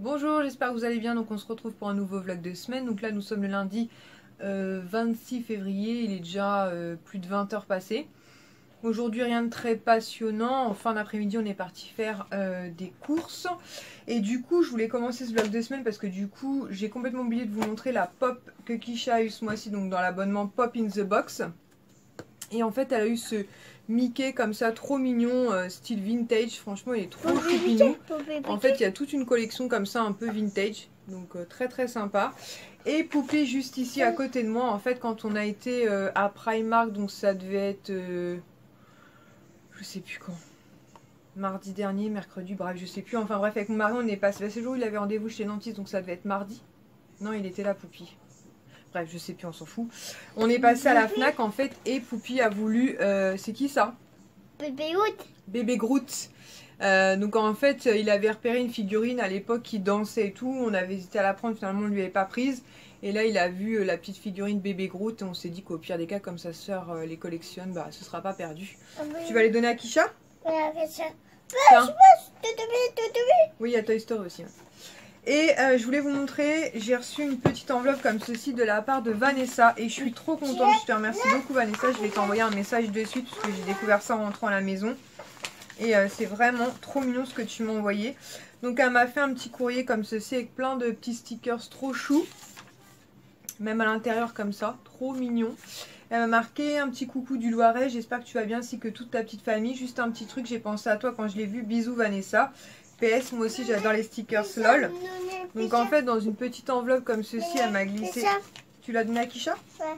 Bonjour, j'espère que vous allez bien. Donc on se retrouve pour un nouveau vlog de semaine. Donc là nous sommes le lundi 26 février, il est déjà plus de 20 heures passées. Aujourd'hui rien de très passionnant. En fin d'après-midi on est parti faire des courses. Et du coup je voulais commencer ce vlog de semaine parce que du coup j'ai complètement oublié de vous montrer la pop que Kisha a eu ce mois-ci, donc dans l'abonnement Pop in the Box. Et en fait elle a eu ce Mickey comme ça, trop mignon, style vintage, franchement il est trop choupinou. En fait il y a toute une collection comme ça un peu vintage, donc très très sympa. Et poupée juste ici à côté de moi, en fait quand on a été à Primark, donc ça devait être, je sais plus quand, mardi dernier, mercredi, bref je sais plus, enfin bref avec mon mari on est passé, c'est le jour où il avait rendez-vous chez le dentiste, donc ça devait être mardi. Non il était là Poupie. Bref, je sais plus, on s'en fout. On est passé à la Fnac en fait et Poupie a voulu... c'est qui ça? Bébé Groot. Bébé Groot. Donc en fait, il avait repéré une figurine à l'époque qui dansait et tout. On avait hésité à la prendre, finalement on ne lui avait pas prise. Et là, il a vu la petite figurine Bébé Groot et on s'est dit qu'au pire des cas, comme sa sœur les collectionne, bah ce sera pas perdu. Tu vas les donner à Kisha? Tiens. Oui, il y a Toy Story aussi. Et je voulais vous montrer, j'ai reçu une petite enveloppe comme ceci de la part de Vanessa et je suis trop contente, je te remercie beaucoup Vanessa, je vais t'envoyer un message de suite parce que j'ai découvert ça en rentrant à la maison et c'est vraiment trop mignon ce que tu m'as envoyé. Donc elle m'a fait un petit courrier comme ceci avec plein de petits stickers trop choux, même à l'intérieur comme ça, trop mignon. Elle m'a marqué un petit coucou du Loiret, j'espère que tu vas bien ainsi que toute ta petite famille, juste un petit truc, j'ai pensé à toi quand je l'ai vu, bisous Vanessa. PS, moi aussi j'adore les stickers LOL. Donc en fait dans une petite enveloppe comme ceci, elle m'a glissé... Tu l'as donné à Kisha? Ouais.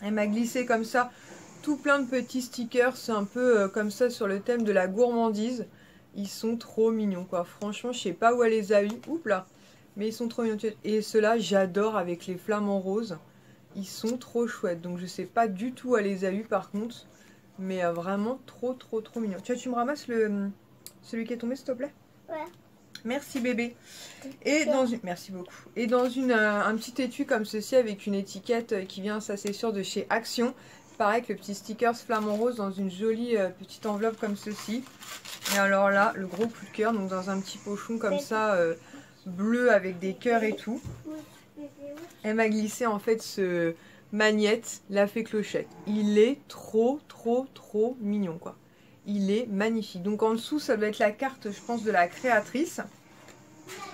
Elle m'a glissé comme ça tout plein de petits stickers, c'est un peu comme ça sur le thème de la gourmandise. Ils sont trop mignons quoi, franchement je sais pas où elle les a eu, oups là. Mais ils sont trop mignons. Et ceux-là j'adore avec les flamants roses. Ils sont trop chouettes, donc je sais pas du tout où elle les a eu par contre. Mais vraiment trop mignons. Tu me ramasses celui qui est tombé s'il te plaît? Ouais. Merci bébé. Et dans une... Merci beaucoup. Et dans un petit étui comme ceci avec une étiquette qui vient, ça c'est sûr, de chez Action. Pareil que le petit stickers flamant rose dans une jolie petite enveloppe comme ceci. Et alors là, le gros coup de cœur, donc dans un petit pochon comme ça, bleu avec des cœurs et tout. Elle m'a glissé en fait ce magnète, la fée Clochette. Il est trop mignon quoi. Il est magnifique. Donc en dessous, ça doit être la carte, je pense, de la créatrice.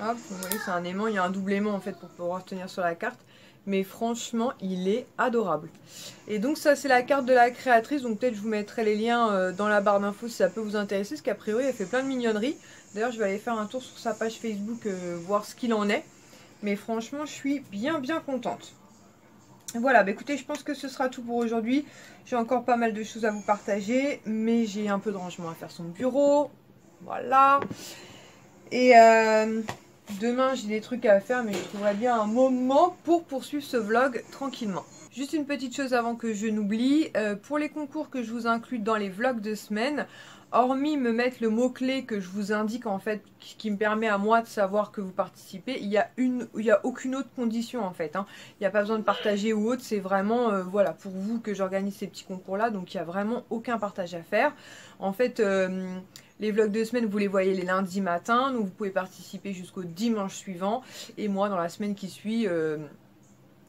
Hop, vous voyez, c'est un aimant. Il y a un double aimant en fait pour pouvoir tenir sur la carte. Mais franchement, il est adorable. Et donc ça, c'est la carte de la créatrice. Donc peut-être je vous mettrai les liens dans la barre d'infos si ça peut vous intéresser. Parce qu'a priori, elle fait plein de mignonneries. D'ailleurs, je vais aller faire un tour sur sa page Facebook, voir ce qu'il en est. Mais franchement, je suis bien contente. Voilà, bah écoutez, je pense que ce sera tout pour aujourd'hui. J'ai encore pas mal de choses à vous partager, mais j'ai un peu de rangement à faire sur mon bureau. Voilà. Et demain, j'ai des trucs à faire, mais je trouverai bien un moment pour poursuivre ce vlog tranquillement. Juste une petite chose avant que je n'oublie, pour les concours que je vous inclus dans les vlogs de semaine, hormis me mettre le mot-clé que je vous indique en fait, qui me permet à moi de savoir que vous participez, il y a aucune autre condition en fait. Hein. Il n'y a pas besoin de partager ou autre, c'est vraiment voilà, pour vous que j'organise ces petits concours là, donc il n'y a vraiment aucun partage à faire. En fait, les vlogs de semaine, vous les voyez les lundis matin, donc vous pouvez participer jusqu'au dimanche suivant. Et moi, dans la semaine qui suit,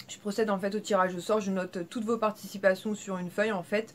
je procède en fait au tirage au sort, je note toutes vos participations sur une feuille en fait,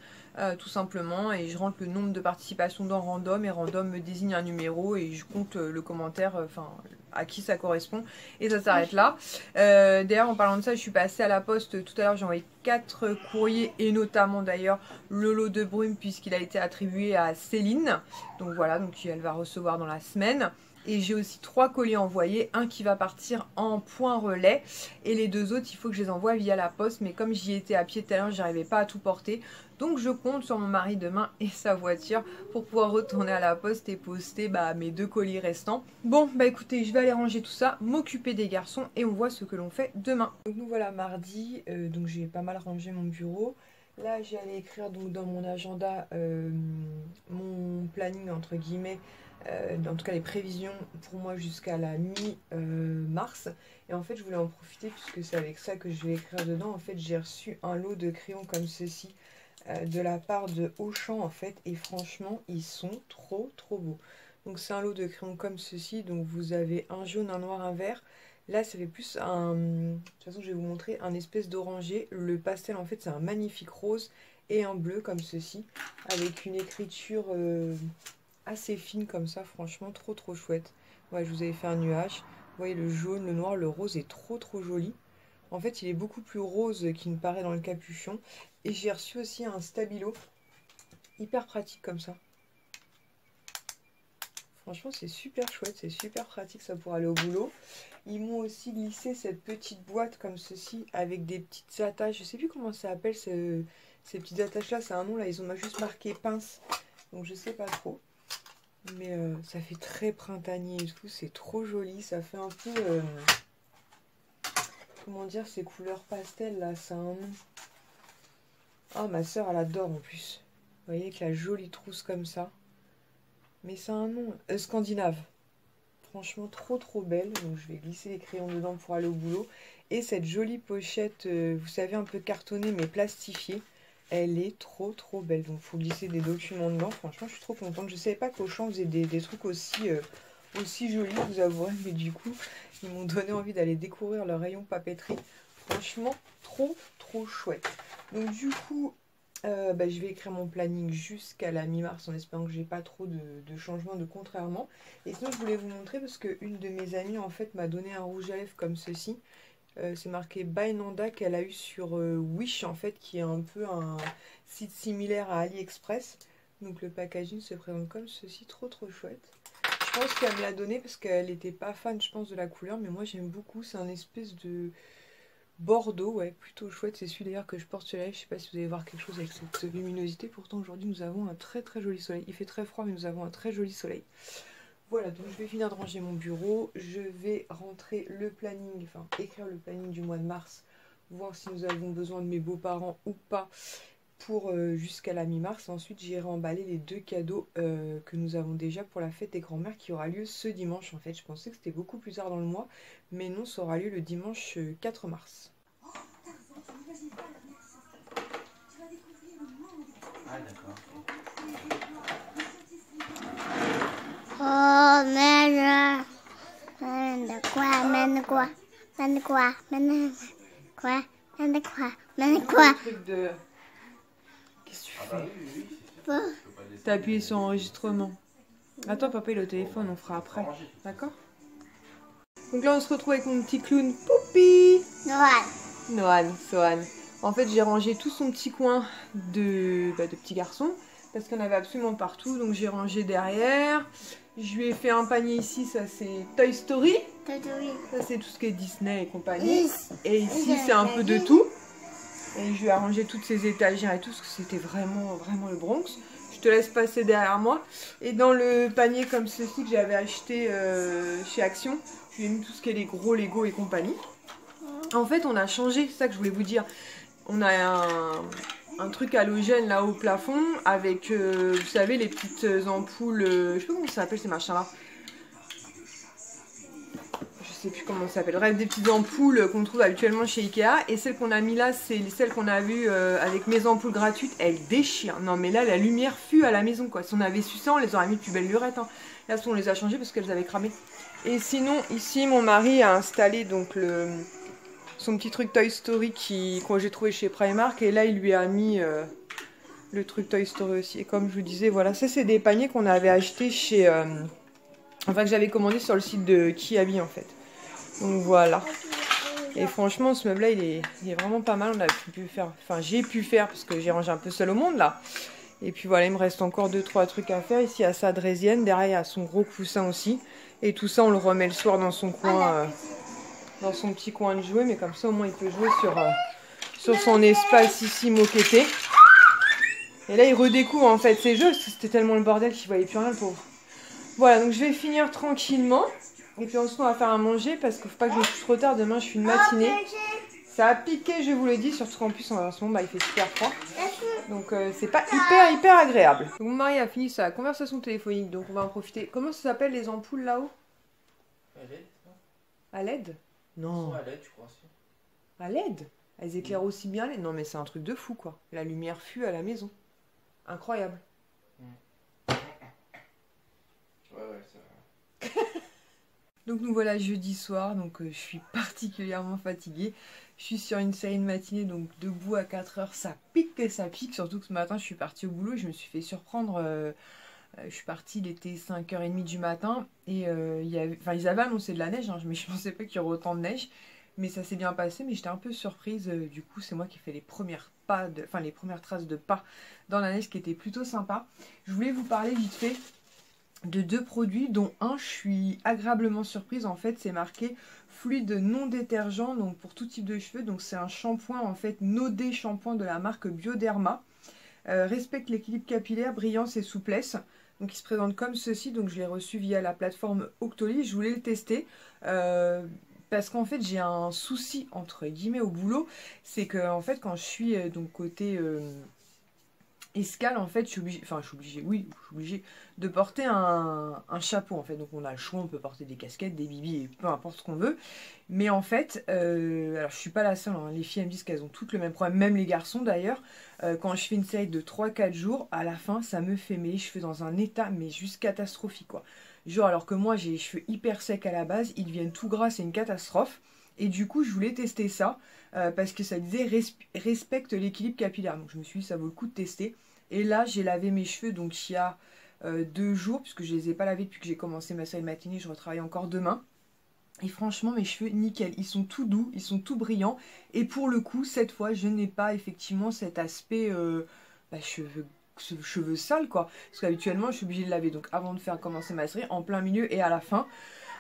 tout simplement, et je rentre le nombre de participations dans Random, et Random me désigne un numéro et je compte le commentaire, enfin à qui ça correspond, et ça s'arrête là. D'ailleurs en parlant de ça, je suis passée à la poste tout à l'heure, j'ai envoyé 4 courriers, et notamment d'ailleurs le lot de brume puisqu'il a été attribué à Céline, donc voilà, donc elle va recevoir dans la semaine. Et j'ai aussi 3 colis envoyés, un qui va partir en point relais et les 2 autres il faut que je les envoie via la poste, mais comme j'y étais à pied tout à l'heure, j'arrivais pas à tout porter, donc je compte sur mon mari demain et sa voiture pour pouvoir retourner à la poste et poster mes 2 colis restants. Bon bah écoutez, je vais aller ranger tout ça, m'occuper des garçons et on voit ce que l'on fait demain. Donc nous voilà mardi, donc j'ai pas mal rangé mon bureau. Là j'ai allé écrire donc dans mon agenda mon planning entre guillemets, en tout cas les prévisions pour moi jusqu'à la mi-mars. Et en fait je voulais en profiter puisque c'est avec ça que je vais écrire dedans. En fait j'ai reçu un lot de crayons comme ceci de la part de Auchan en fait. Et franchement ils sont trop beaux. Donc c'est un lot de crayons comme ceci. Donc vous avez un jaune, un noir, un vert. Là ça fait plus un... De toute façon je vais vous montrer un espèce d'oranger. Le pastel en fait c'est un magnifique rose et un bleu comme ceci. Avec une écriture assez fine comme ça. Franchement trop chouette. Ouais, je vous avais fait un nuage. Vous voyez le jaune, le noir, le rose est trop joli. En fait il est beaucoup plus rose qu'il ne paraît dans le capuchon. Et j'ai reçu aussi un stabilo. Hyper pratique comme ça. Franchement, c'est super chouette, c'est super pratique, ça pour aller au boulot. Ils m'ont aussi glissé cette petite boîte comme ceci, avec des petites attaches. Je sais plus comment ça s'appelle, ces petites attaches-là, c'est un nom, là, ils ont juste marqué pince. Donc je sais pas trop. Mais ça fait très printanier et tout, c'est trop joli. Ça fait un peu... comment dire, ces couleurs pastel, là, ça a un nom. Ah, ma soeur, elle adore en plus. Vous voyez, avec la jolie trousse comme ça. Mais c'est un nom scandinave. Franchement, trop belle. Donc, je vais glisser les crayons dedans pour aller au boulot. Et cette jolie pochette, vous savez, un peu cartonnée, mais plastifiée. Elle est trop belle. Donc, il faut glisser des documents dedans. Franchement, je suis trop contente. Je ne savais pas qu'Auchan faisait des trucs aussi jolis, vous avouerez. Mais du coup, ils m'ont donné envie d'aller découvrir leur rayon papeterie. Franchement, trop chouette. Donc, du coup... je vais écrire mon planning jusqu'à la mi-mars en espérant que j'ai pas trop de changements de contrairement. Et sinon je voulais vous montrer parce qu'une de mes amies en fait m'a donné un rouge à lèvres comme ceci. C'est marqué By Nanda qu'elle a eu sur Wish en fait, qui est un peu un site similaire à AliExpress. Donc le packaging se présente comme ceci, trop chouette. Je pense qu'elle me l'a donné parce qu'elle n'était pas fan je pense de la couleur, mais moi j'aime beaucoup. C'est un espèce de... Bordeaux, ouais, plutôt chouette. C'est celui d'ailleurs que je porte sur la lèvre. Je sais pas si vous allez voir quelque chose avec cette luminosité. Pourtant aujourd'hui nous avons un très joli soleil. Il fait très froid mais nous avons un très joli soleil. Voilà, donc je vais finir de ranger mon bureau. Je vais rentrer le planning, enfin écrire le planning du mois de mars. Voir si nous avons besoin de mes beaux-parents ou pas pour jusqu'à la mi-mars. Ensuite j'irai emballer les 2 cadeaux que nous avons déjà pour la fête des grands-mères qui aura lieu ce dimanche. En fait je pensais que c'était beaucoup plus tard dans le mois, mais non, ça aura lieu le dimanche 4 mars. Ah d'accord. Oh merde. Quoi? Qu'est-ce que tu fais? T'as appuyé sur enregistrement. Attends, papa il est au téléphone, on fera après. D'accord? Donc là on se retrouve avec mon petit clown Poupi. Noan, Sohan. En fait j'ai rangé tout son petit coin de petit garçon. Parce qu'il y en avait absolument partout. Donc j'ai rangé derrière. Je lui ai fait un panier ici, ça c'est Toy Story. Ça c'est tout ce qui est Disney et compagnie. Et ici c'est un peu de tout. Et je lui ai arrangé toutes ces étagères et tout, parce que c'était vraiment le Bronx. Je te laisse passer derrière moi. Et dans le panier comme ceci que j'avais acheté chez Action, je lui ai mis tout ce qui est les gros Lego et compagnie. En fait, on a changé, c'est ça que je voulais vous dire. On a un truc halogène là au plafond avec, vous savez, les petites ampoules, je sais pas comment ça s'appelle ces machins-là. Je sais plus comment ça s'appelle, bref, des petites ampoules qu'on trouve habituellement chez Ikea. Et celle qu'on a mis là, c'est celle qu'on a vue avec mes ampoules gratuites. Elle déchire. Non mais là, la lumière fut à la maison quoi. Si on avait su ça, on les aurait mis de plus belle lurette. Hein. Là, on les a changées parce qu'elles avaient cramé. Et sinon, ici, mon mari a installé donc son petit truc Toy Story que j'ai trouvé chez Primark. Et là, il lui a mis le truc Toy Story aussi. Et comme je vous disais, voilà, ça c'est des paniers qu'on avait achetés chez... enfin, que j'avais commandé sur le site de Kiabi en fait. Donc voilà. Et franchement, ce meuble-là, il est vraiment pas mal. On a pu faire, enfin, j'ai pu faire parce que j'ai rangé un peu seul au monde là. Et puis voilà, il me reste encore 2-3 trucs à faire. Ici, il y a sa draisienne. Derrière, il y a son gros coussin aussi. Et tout ça, on le remet le soir dans son coin, dans son petit coin de jouer. Mais comme ça, au moins, il peut jouer sur son espace ici moquetté. Et là, il redécouvre en fait ses jeux parce que c'était tellement le bordel qu'il voyait plus rien, le pauvre. Voilà, donc je vais finir tranquillement. Et puis ensuite on va faire à manger parce qu'il ne faut pas que je me couche trop tard. Demain je suis une matinée. Ça a piqué, je vous le dis, surtout qu'en plus en ce moment il fait super froid. Donc c'est pas hyper agréable. Donc, mon mari a fini sa conversation téléphonique, donc on va en profiter. Comment ça s'appelle les ampoules là-haut? À LED? Non. À LED, je crois. À LED? Elles éclairent aussi bien les... Non mais c'est un truc de fou quoi. La lumière fut à la maison. Incroyable. Ouais, Donc nous voilà jeudi soir, donc je suis particulièrement fatiguée. Je suis sur une série de matinée, donc debout à 4 heures, ça pique que ça pique. Surtout que ce matin, je suis partie au boulot et je me suis fait surprendre. Je suis partie, il était 5h30 du matin et ils avaient annoncé de la neige, hein, mais je pensais pas qu'il y aurait autant de neige. Mais ça s'est bien passé, mais j'étais un peu surprise. Du coup, c'est moi qui ai fait les premières les premières traces de pas dans la neige, qui était plutôt sympa. Je voulais vous parler vite fait de 2 produits, dont un, je suis agréablement surprise. En fait, c'est marqué fluide non détergent, donc pour tout type de cheveux. Donc c'est un shampoing, en fait, Nodé shampoing de la marque Bioderma. Respecte l'équilibre capillaire, brillance et souplesse. Donc il se présente comme ceci. Donc je l'ai reçu via la plateforme Octoly. Je voulais le tester. Parce qu'en fait j'ai un souci entre guillemets au boulot. C'est que en fait quand je suis donc côté escale, en fait, je suis obligée de porter un chapeau, en fait. Donc on a le choix, on peut porter des casquettes, des bibis, peu importe ce qu'on veut. Mais en fait, alors je suis pas la seule, hein, les filles elles me disent qu'elles ont toutes le même problème, même les garçons d'ailleurs. Quand je fais une série de 3-4 jours, à la fin, ça me fait mes cheveux dans un état, mais juste catastrophique, quoi. Genre, alors que moi, j'ai les cheveux hyper secs à la base, ils deviennent tout gras, c'est une catastrophe. Et du coup, je voulais tester ça, parce que ça disait respecte l'équilibre capillaire. Donc je me suis dit, ça vaut le coup de tester. Et là, j'ai lavé mes cheveux, donc il y a 2 jours, puisque je les ai pas lavés depuis que j'ai commencé ma série de matinée, je retravaille encore demain. Et franchement, mes cheveux, nickel, ils sont tout doux, ils sont tout brillants. Et pour le coup, cette fois, je n'ai pas effectivement cet aspect cheveux sales, quoi. Parce qu'habituellement, je suis obligée de laver, donc avant de faire commencer ma série, en plein milieu et à la fin.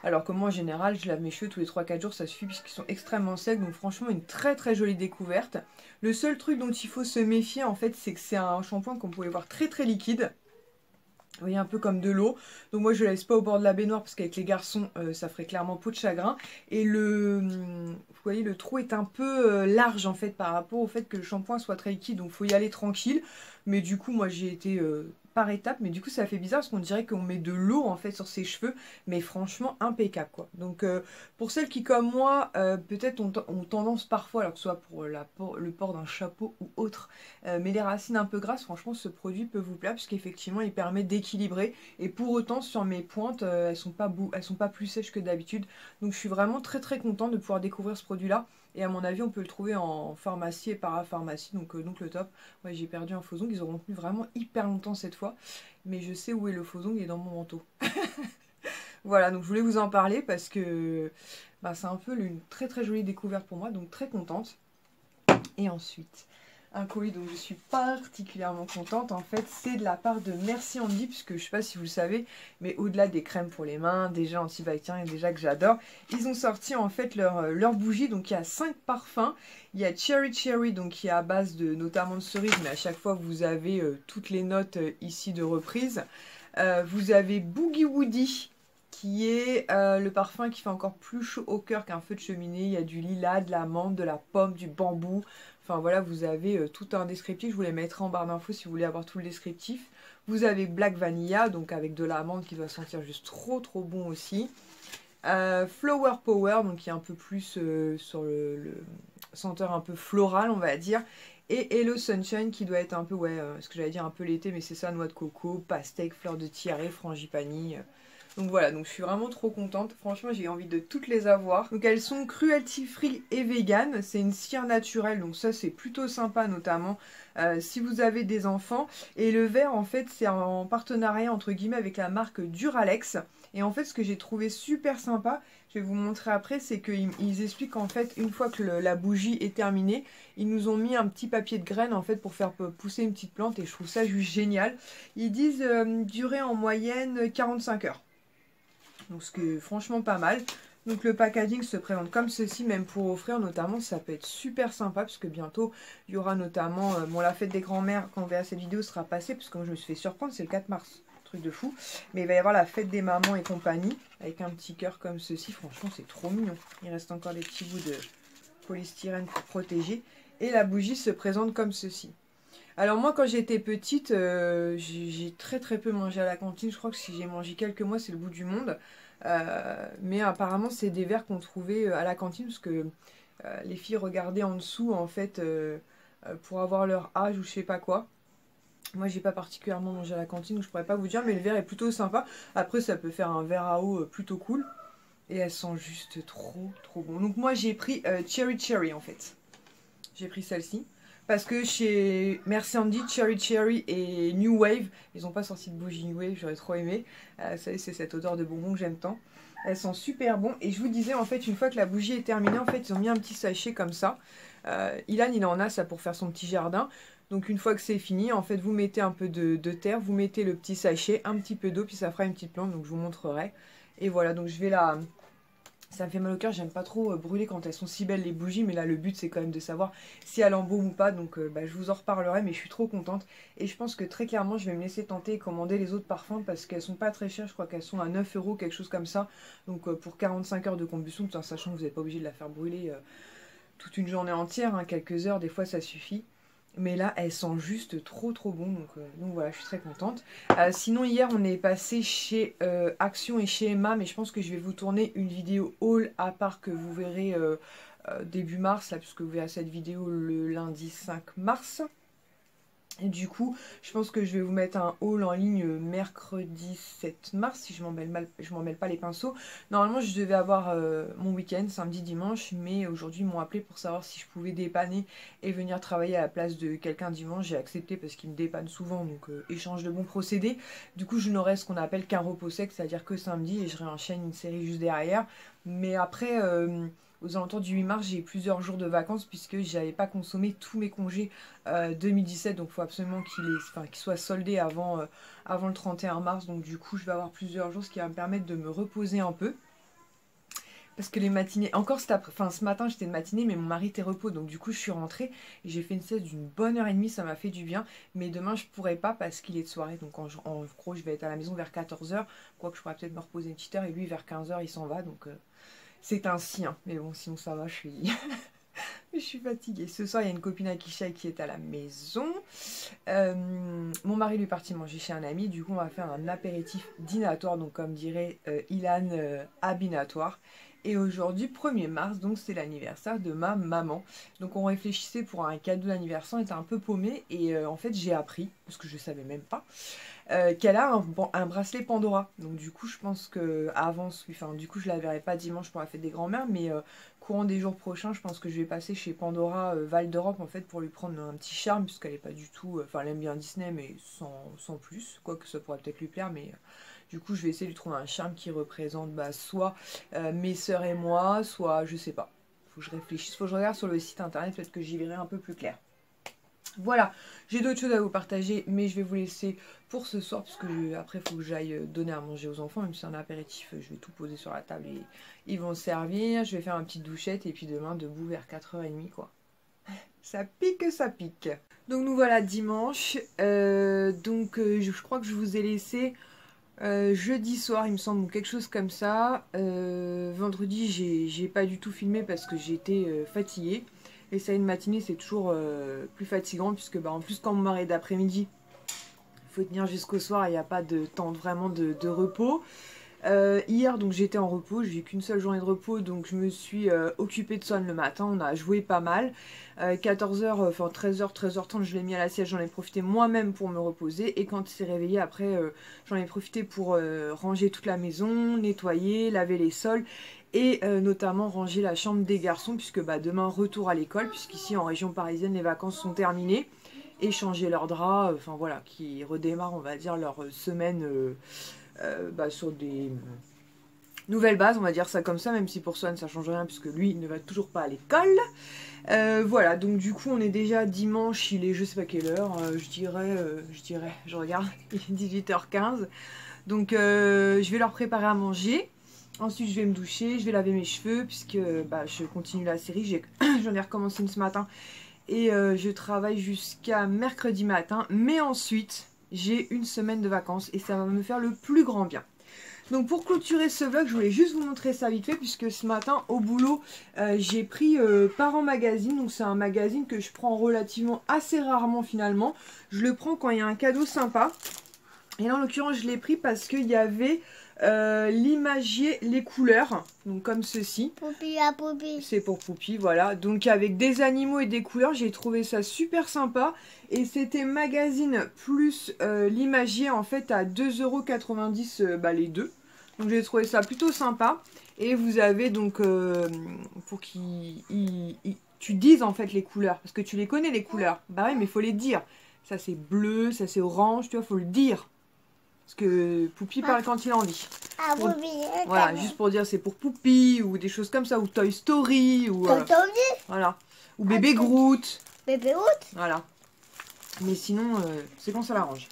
Alors que moi, en général, je lave mes cheveux tous les 3-4 jours, ça suffit puisqu'ils sont extrêmement secs. Donc franchement, une très très jolie découverte. Le seul truc dont il faut se méfier, en fait, c'est que c'est un shampoing qu'on pouvait voir très très liquide. Vous voyez, un peu comme de l'eau. Donc moi, je ne laisse pas au bord de la baignoire parce qu'avec les garçons, ça ferait clairement peau de chagrin. Et vous voyez, le trou est un peu large, en fait, par rapport au fait que le shampoing soit très liquide. Donc il faut y aller tranquille. Mais du coup, moi, j'ai été par étapes. Mais du coup, ça fait bizarre parce qu'on dirait qu'on met de l'eau, en fait, sur ses cheveux. Mais franchement, impeccable, quoi. Donc pour celles qui, comme moi, peut-être ont tendance parfois, alors que ce soit pour le port d'un chapeau ou autre, mais les racines un peu grasses, franchement, ce produit peut vous plaire parce qu'effectivement, il permet d'équilibrer. Et pour autant, sur mes pointes, elles sont pas plus sèches que d'habitude. Donc, je suis vraiment très très contente de pouvoir découvrir ce produit-là. Et à mon avis, on peut le trouver en pharmacie et parapharmacie, donc le top. Ouais, j'ai perdu un faux ongle, ils auront tenu vraiment hyper longtemps cette fois. Mais je sais où est le faux ongle, il est dans mon manteau. Voilà, donc je voulais vous en parler parce que c'est un peu une très très jolie découverte pour moi, donc très contente. Et ensuite, un colis dont je suis particulièrement contente, en fait, c'est de la part de Merci Handy, puisque je ne sais pas si vous le savez, mais au-delà des crèmes pour les mains, déjà antibactériens et déjà que j'adore, ils ont sorti en fait leur bougie. Donc il y a 5 parfums. Il y a Cherry Cherry, donc qui est à base de notamment de cerises, mais à chaque fois vous avez toutes les notes ici de reprise. Vous avez Boogie Woody, qui est le parfum qui fait encore plus chaud au cœur qu'un feu de cheminée. Il y a du lilas, de la menthe, de la pomme, du bambou. Enfin voilà, vous avez tout un descriptif. Je vous les mettrai en barre d'infos si vous voulez avoir tout le descriptif. Vous avez Black Vanilla, donc avec de l'amande qui doit sentir juste trop trop bon aussi. Flower Power, donc qui est un peu plus sur le senteur un peu floral, on va dire. Et Hello Sunshine qui doit être un peu, ce que j'allais dire un peu l'été, mais c'est ça, noix de coco, pastèque, fleur de tiare, frangipani. Donc voilà, donc je suis vraiment trop contente. Franchement, j'ai envie de toutes les avoir. Donc elles sont cruelty free et vegan. C'est une cire naturelle, donc ça c'est plutôt sympa, notamment si vous avez des enfants. Et le verre, en fait, c'est en partenariat entre guillemets avec la marque Duralex. Et en fait, ce que j'ai trouvé super sympa, je vais vous montrer après, c'est qu'ils expliquent qu'en fait, une fois que la bougie est terminée, ils nous ont mis un petit papier de graine en fait pour faire pousser une petite plante, et je trouve ça juste génial. Ils disent durée en moyenne 45 heures. Donc ce qui est franchement pas mal. Donc le packaging se présente comme ceci, même pour offrir notamment, ça peut être super sympa, parce que bientôt il y aura notamment, la fête des grands-mères, quand on verra cette vidéo sera passée, parce que comme je me suis fait surprendre, c'est le 4 mars, truc de fou. Mais il va y avoir la fête des mamans et compagnie, avec un petit cœur comme ceci, franchement c'est trop mignon. Il reste encore des petits bouts de polystyrène pour protéger. Et la bougie se présente comme ceci. Alors moi quand j'étais petite, j'ai très très peu mangé à la cantine. Je crois que si j'ai mangé quelques mois, c'est le bout du monde. Mais apparemment c'est des verres qu'on trouvait à la cantine, parce que les filles regardaient en dessous en fait pour avoir leur âge ou je sais pas quoi. Moi j'ai pas particulièrement mangé à la cantine, donc je pourrais pas vous dire, mais le verre est plutôt sympa. Après ça peut faire un verre à eau plutôt cool. Et elles sont juste trop bon. Donc moi j'ai pris Cherry Cherry en fait. J'ai pris celle-ci. Parce que chez Merci Andy, Cherry Cherry et New Wave, ils n'ont pas sorti de bougie New Wave, j'aurais trop aimé. C'est cette odeur de bonbon que j'aime tant. Elles sont super bons. Et je vous disais, en fait, une fois que la bougie est terminée, en fait, ils ont mis un petit sachet comme ça. Ilan, il en a ça pour faire son petit jardin. Donc une fois que c'est fini, en fait, vous mettez un peu de terre, vous mettez le petit sachet, un petit peu d'eau, puis ça fera une petite plante. Donc je vous montrerai. Et voilà, donc je vais la... Ça me fait mal au cœur, j'aime pas trop brûler quand elles sont si belles les bougies, mais là le but c'est quand même de savoir si elles embaument ou pas, donc je vous en reparlerai, mais je suis trop contente. Et je pense que très clairement je vais me laisser tenter et commander les autres parfums parce qu'elles sont pas très chères, je crois qu'elles sont à 9 €, quelque chose comme ça. Donc pour 45 heures de combustion, tout en sachant que vous n'êtes pas obligé de la faire brûler toute une journée entière, hein, quelques heures, des fois ça suffit. Mais là, elles sont juste trop bon, donc voilà, je suis très contente. Sinon, hier, on est passé chez Action et chez Emma, mais je pense que je vais vous tourner une vidéo haul à part que vous verrez début mars, là, puisque vous verrez cette vidéo le lundi 5 mars. Et du coup, je pense que je vais vous mettre un haul en ligne mercredi 7 mars, si je m'en mêle pas les pinceaux. Normalement, je devais avoir mon week-end, samedi, dimanche, mais aujourd'hui, ils m'ont appelé pour savoir si je pouvais dépanner et venir travailler à la place de quelqu'un dimanche. J'ai accepté parce qu'ils me dépannent souvent, donc échange de bons procédés. Du coup, je n'aurai ce qu'on appelle qu'un repos sec, c'est-à-dire que samedi, et je réenchaîne une série juste derrière. Mais après... aux alentours du 8 mars, j'ai plusieurs jours de vacances puisque j'avais pas consommé tous mes congés 2017. Donc il faut absolument qu'ils soient soldés avant le 31 mars. Donc du coup, je vais avoir plusieurs jours, ce qui va me permettre de me reposer un peu. Parce que les matinées, encore ce matin j'étais de matinée, mais mon mari était repos. Donc du coup, je suis rentrée et j'ai fait une sieste d'une bonne heure et demie, ça m'a fait du bien. Mais demain, je pourrai pas parce qu'il est de soirée. Donc en gros, je vais être à la maison vers 14 h. Quoique je pourrais peut-être me reposer une petite heure et lui, vers 15 h, il s'en va. Donc... c'est un sien, mais bon, sinon ça va, je suis... je suis fatiguée. Ce soir, il y a une copine Akisha qui est à la maison. Mon mari lui est parti manger chez un ami. Du coup, on va faire un apéritif dînatoire, donc comme dirait Ilan, abinatoire. Et aujourd'hui, 1er mars, donc c'est l'anniversaire de ma maman. Donc on réfléchissait pour un cadeau d'anniversaire, on était un peu paumé. Et en fait, j'ai appris, parce que je savais même pas, qu'elle a un bracelet Pandora. Donc du coup, je pense que du coup, je la verrai pas dimanche pour la fête des grands-mères, mais courant des jours prochains, je pense que je vais passer chez Pandora Val d'Europe en fait pour lui prendre un petit charme, puisqu'elle est pas du tout, elle aime bien Disney, mais sans plus, quoique ça pourrait peut-être lui plaire, mais du coup, je vais essayer de lui trouver un charme qui représente soit mes sœurs et moi, soit je sais pas. Faut que je réfléchisse, faut que je regarde sur le site internet, peut-être que j'y verrai un peu plus clair. Voilà, j'ai d'autres choses à vous partager, mais je vais vous laisser pour ce soir, parce que après, il faut que j'aille donner à manger aux enfants, même si c'est un apéritif, je vais tout poser sur la table et ils vont se servir. Je vais faire une petite douchette, et puis demain, debout vers 4 h 30, quoi. Ça pique, ça pique. Donc nous voilà dimanche, je crois que je vous ai laissé jeudi soir, il me semble, ou quelque chose comme ça. Vendredi, j'ai pas du tout filmé parce que j'étais fatiguée. Et ça, une matinée, c'est toujours plus fatigant, puisque en plus, quand mon mari est d'après-midi, il faut tenir jusqu'au soir, il n'y a pas de temps vraiment de repos. Hier, donc j'étais en repos, j'ai eu qu'une seule journée de repos, donc je me suis occupée de Swan le matin, on a joué pas mal. 14 h, 13 h, 13 h 30, je l'ai mis à la sieste, j'en ai profité moi-même pour me reposer. Et quand il s'est réveillé, après, j'en ai profité pour ranger toute la maison, nettoyer, laver les sols. Et notamment ranger la chambre des garçons, puisque demain, retour à l'école, puisqu'ici en région parisienne, les vacances sont terminées. Et changer leurs draps, voilà, qui redémarrent, on va dire, leur semaine sur des nouvelles bases, on va dire ça comme ça, même si pour Swan ça change rien, puisque lui il ne va toujours pas à l'école. Voilà, donc du coup on est déjà dimanche, il est je sais pas quelle heure, je regarde, il est 18 h 15. Donc je vais leur préparer à manger. Ensuite, je vais me doucher, je vais laver mes cheveux, puisque je continue la série. J'en ai recommencé une ce matin. Et je travaille jusqu'à mercredi matin. Mais ensuite, j'ai une semaine de vacances. Et ça va me faire le plus grand bien. Donc pour clôturer ce vlog, je voulais juste vous montrer ça vite fait. Puisque ce matin, au boulot, j'ai pris Parents Magazine. Donc c'est un magazine que je prends relativement assez rarement finalement. Je le prends quand il y a un cadeau sympa. Et là, en l'occurrence, je l'ai pris parce qu'il y avait... l'imagier les couleurs, donc comme ceci. Poupie à Poupie. C'est pour Poupie, voilà. Donc avec des animaux et des couleurs, j'ai trouvé ça super sympa. Et c'était magazine plus l'imagier en fait à 2,90 € les deux. Donc j'ai trouvé ça plutôt sympa. Et vous avez donc, pour tu dises en fait les couleurs, parce que tu les connais les couleurs. Bah oui, mais il faut les dire. Ça c'est bleu, ça c'est orange, tu vois, faut le dire. Parce que Poupie parle quand il a envie. Ah, pour... oui, Voilà, juste pour dire c'est pour Poupie, ou des choses comme ça, ou Toy Story, ou... voilà. Ou Bébé Groot. Bébé Groot. Voilà. Mais sinon, c'est quand ça l'arrange.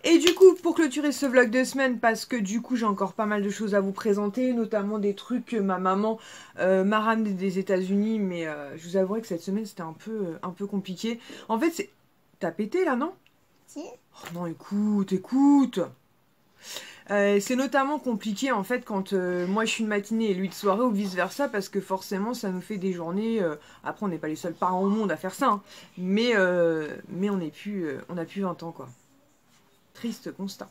Et du coup, pour clôturer ce vlog de semaine, parce que du coup j'ai encore pas mal de choses à vous présenter, notamment des trucs que ma maman m'a ramené des États-Unis, mais je vous avouerai que cette semaine c'était un peu compliqué. En fait, c'est... T'as pété là, non? Si. Oh non, écoute. C'est notamment compliqué en fait quand moi je suis une matinée et lui de soirée ou vice versa, parce que forcément ça nous fait des journées, après on n'est pas les seuls parents au monde à faire ça, hein, mais on n'a plus 20 ans quoi. Triste constat.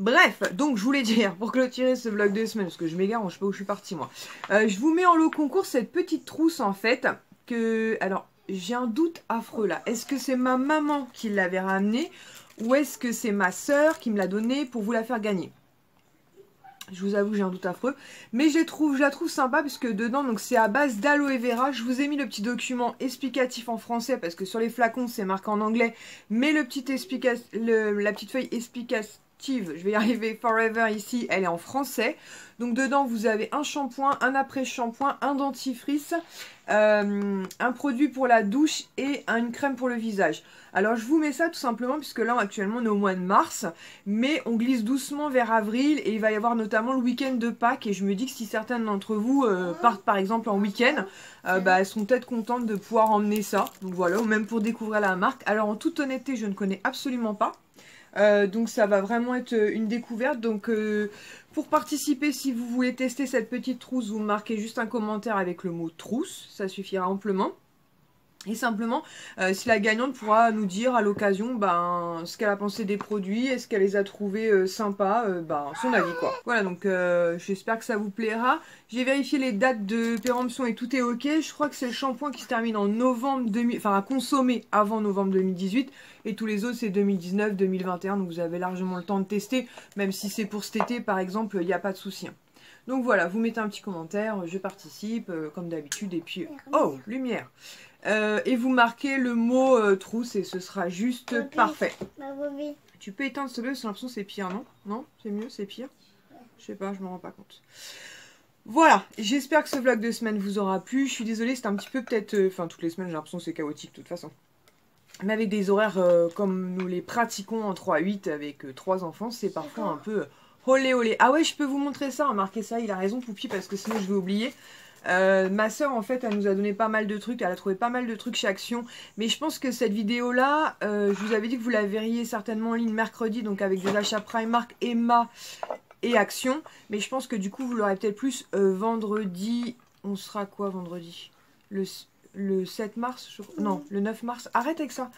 Bref, donc je voulais dire, pour clôturer ce vlog de semaine, parce que je m'égare, je sais pas où je suis partie moi, je vous mets en lot concours cette petite trousse en fait, que... Alors, j'ai un doute affreux là. Est-ce que c'est ma maman qui l'avait ramenée, ou est-ce que c'est ma soeur qui me l'a donnée pour vous la faire gagner? Je vous avoue, j'ai un doute affreux. Mais je la trouve sympa parce que dedans, donc c'est à base d'aloe vera. Je vous ai mis le petit document explicatif en français parce que sur les flacons, c'est marqué en anglais. Mais la petite feuille explicative, je vais y arriver, Forever ici, elle est en français. Donc dedans, vous avez un shampoing, un après-shampoing, un dentifrice, un produit pour la douche et une crème pour le visage. Alors je vous mets ça tout simplement puisque là actuellement on est au mois de mars, mais on glisse doucement vers avril et il va y avoir notamment le week-end de Pâques, et je me dis que si certaines d'entre vous partent par exemple en week-end, bah, elles sont peut-être contentes de pouvoir emmener ça. Donc voilà, ou même pour découvrir la marque. Alors en toute honnêteté, je ne connais absolument pas. Donc ça va vraiment être une découverte. Donc pour participer, si vous voulez tester cette petite trousse, vous marquez juste un commentaire avec le mot trousse, ça suffira amplement. Et simplement, si la gagnante pourra nous dire à l'occasion ce qu'elle a pensé des produits, est-ce qu'elle les a trouvés sympas, son avis quoi. Voilà, donc j'espère que ça vous plaira. J'ai vérifié les dates de péremption et tout est ok. Je crois que c'est le shampoing qui se termine en novembre 2000, enfin à consommer avant novembre 2018. Et tous les autres c'est 2019, 2021, donc vous avez largement le temps de tester. Même si c'est pour cet été par exemple, il n'y a pas de souci. Donc voilà, vous mettez un petit commentaire, je participe comme d'habitude et puis... Oh, lumière. Et vous marquez le mot trousse et ce sera juste parfait. Tu peux éteindre ce bleu, j'ai l'impression que c'est pire, non? Non? C'est mieux, c'est pire? Je sais pas, je me rends pas compte. Voilà, j'espère que ce vlog de semaine vous aura plu. Je suis désolée, c'est un petit peu peut-être... Enfin, toutes les semaines, j'ai l'impression que c'est chaotique de toute façon. Mais avec des horaires comme nous les pratiquons en 3-8 avec 3 enfants, c'est parfois un peu... Olé olé. Ah ouais, je peux vous montrer ça, remarquez ça, il a raison Poupie, parce que sinon je vais oublier. Ma soeur en fait elle nous a donné pas mal de trucs, elle a trouvé pas mal de trucs chez Action, mais je pense que cette vidéo là, je vous avais dit que vous la verriez certainement en ligne mercredi, donc avec des achats Primark, Emma et Action, mais je pense que du coup vous l'aurez peut-être plus vendredi. On sera quoi vendredi? Le 7 mars je... Non, le 9 mars, arrête avec ça,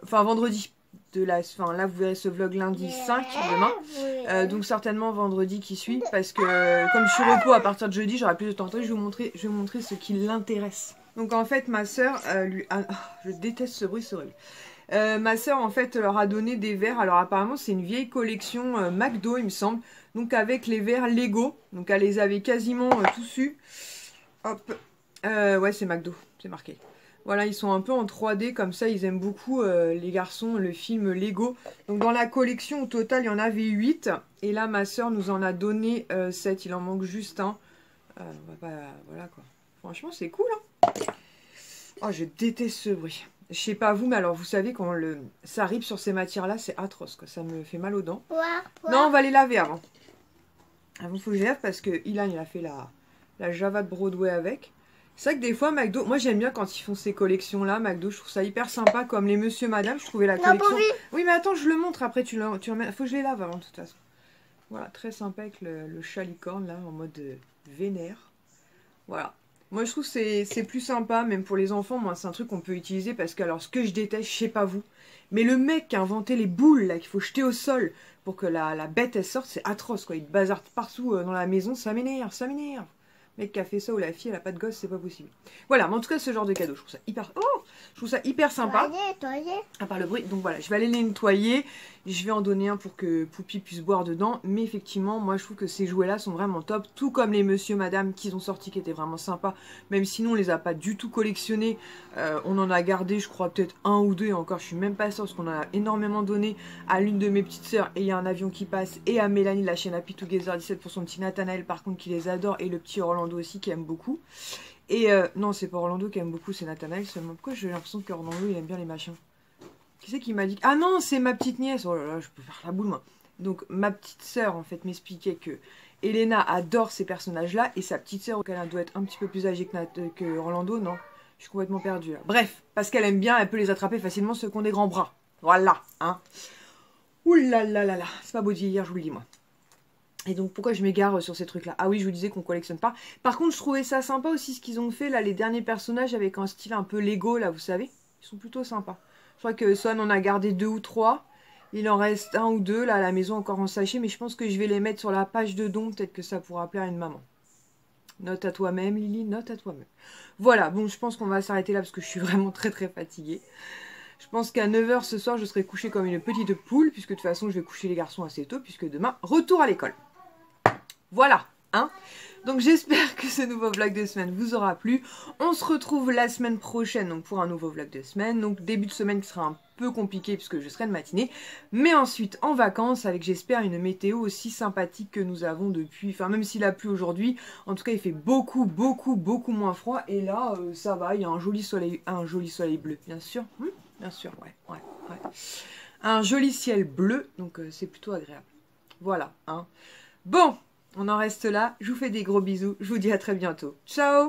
enfin vendredi. Enfin, là vous verrez ce vlog lundi 5 demain, donc certainement vendredi qui suit, parce que comme je suis repos à partir de jeudi, j'aurai plus de temps. Je vais vous montrer ce qui l'intéresse. Donc en fait ma soeur je déteste ce bruit, c'est horrible. Ma soeur en fait leur a donné des verres. Alors apparemment c'est une vieille collection McDo il me semble, donc avec les verres Lego, donc elle les avait quasiment tous eus. Hop, ouais c'est McDo, c'est marqué. Voilà, ils sont un peu en 3D, comme ça, ils aiment beaucoup, les garçons, le film Lego. Donc dans la collection, au total, il y en avait 8. Et là, ma soeur nous en a donné 7, il en manque juste un. Voilà quoi. Franchement, c'est cool, hein. Oh, je déteste ce bruit. Je sais pas vous, mais alors, vous savez, quand ça arrive sur ces matières-là, c'est atroce, quoi. Ça me fait mal aux dents. Non, on va les laver avant. Avant, il faut que je les lave parce que Ilan, il a fait la Java de Broadway avec. C'est vrai que des fois, McDo, moi j'aime bien quand ils font ces collections-là, McDo, je trouve ça hyper sympa, comme les Monsieur Madame, je trouvais la collection... Oui, mais attends, je le montre, après tu remets... Faut que je les lave avant, de toute façon. Voilà, très sympa avec le chat licorne, là, en mode vénère. Voilà. Moi, je trouve que c'est plus sympa, même pour les enfants, moi, c'est un truc qu'on peut utiliser, parce que, alors, ce que je déteste, je sais pas vous, mais le mec qui a inventé les boules, là, qu'il faut jeter au sol pour que la bête, elle sorte, c'est atroce, quoi. Il te bazarde partout dans la maison, ça m'énerve, ça m'énerve. mec qui a fait ça ou la fille, elle a pas de gosse, c'est pas possible. Voilà, mais en tout cas, ce genre de cadeau, je trouve ça hyper... Oh, je trouve ça hyper sympa. À part le bruit. Donc voilà, je vais aller les nettoyer. Je vais en donner un pour que Poupie puisse boire dedans. Mais effectivement, moi, je trouve que ces jouets-là sont vraiment top. Tout comme les monsieur, madame qu'ils ont sortis, qui étaient vraiment sympas. Même si nous, on les a pas du tout collectionnés. On en a gardé, je crois, peut-être un ou deux. Et encore, je suis même pas sûre, parce qu'on a énormément donné à l'une de mes petites sœurs. Et il y a un avion qui passe. Et à Mélanie, la chaîne Happy Together 17 pour son petit Nathanaël, par contre, qui les adore. Et le petit Orlando aussi, qui aime beaucoup. Et non, c'est pas Orlando qui aime beaucoup, c'est Nathanaël seulement. Pourquoi j'ai l'impression que Orlando, il aime bien les machins? Qui c'est qui m'a dit... Ah non, c'est ma petite nièce. Oh là là, je peux faire la boule, moi. Donc, ma petite sœur, en fait, m'expliquait que Elena adore ces personnages-là. Et sa petite sœur, elle doit être un petit peu plus âgée que Orlando, non? Je suis complètement perdue, là. Bref, parce qu'elle aime bien, elle peut les attraper facilement, ceux qui ont des grands bras. Voilà, hein. Ouh là là là là. C'est pas beau de vieillir, je vous le dis, moi. Et donc pourquoi je m'égare sur ces trucs là? Ah oui, je vous disais qu'on collectionne pas. Par contre je trouvais ça sympa aussi ce qu'ils ont fait là, les derniers personnages avec un style un peu Lego là, vous savez. Ils sont plutôt sympas. Je crois que Son en a gardé 2 ou 3. Il en reste 1 ou 2 là à la maison encore en sachet. Mais je pense que je vais les mettre sur la page de dons. Peut-être que ça pourra plaire à une maman. Note à toi-même Lily, note à toi-même. Voilà, bon je pense qu'on va s'arrêter là parce que je suis vraiment très fatiguée. Je pense qu'à 9 h ce soir je serai couchée comme une petite poule. Puisque de toute façon je vais coucher les garçons assez tôt. Puisque demain, retour à l'école. Voilà, hein. Donc j'espère que ce nouveau vlog de semaine vous aura plu. On se retrouve la semaine prochaine donc pour un nouveau vlog de semaine. Donc début de semaine qui sera un peu compliqué puisque je serai de matinée. Mais ensuite en vacances avec j'espère une météo aussi sympathique que nous avons depuis. Enfin même s'il a plu aujourd'hui, en tout cas il fait beaucoup moins froid. Et là ça va, il y a un joli soleil bleu bien sûr. Bien sûr, ouais. Un joli ciel bleu, donc c'est plutôt agréable. Voilà, hein. Bon, on en reste là. Je vous fais des gros bisous. Je vous dis à très bientôt. Ciao!